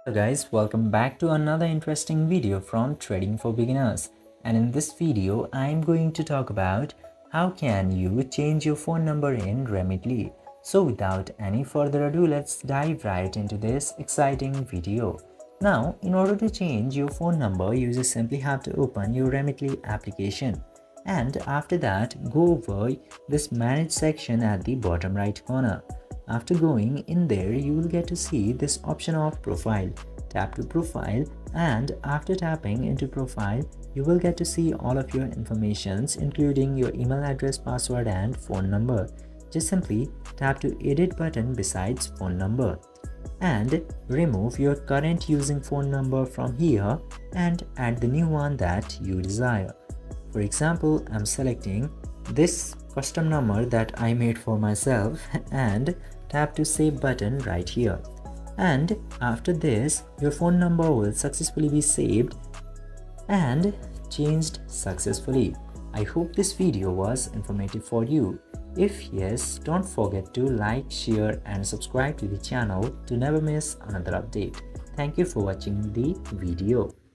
Hello guys, welcome back to another interesting video from Trading for Beginners. And in this video, I'm going to talk about how can you change your phone number in Remitly. So without any further ado, let's dive right into this exciting video. Now, in order to change your phone number, you just simply have to open your Remitly application. And after that, go over this manage section at the bottom right corner. After going in there, you will get to see this option of profile. Tap to profile, and after tapping into profile, you will get to see all of your informations including your email address, password and phone number. Just simply tap to edit button besides phone number and remove your current using phone number from here and add the new one that you desire. For example, I'm selecting this custom number that I made for myself and tap to save button right here. And after this, your phone number will successfully be saved and changed successfully. I hope this video was informative for you. If yes, don't forget to like, share and subscribe to the channel to never miss another update. Thank you for watching the video.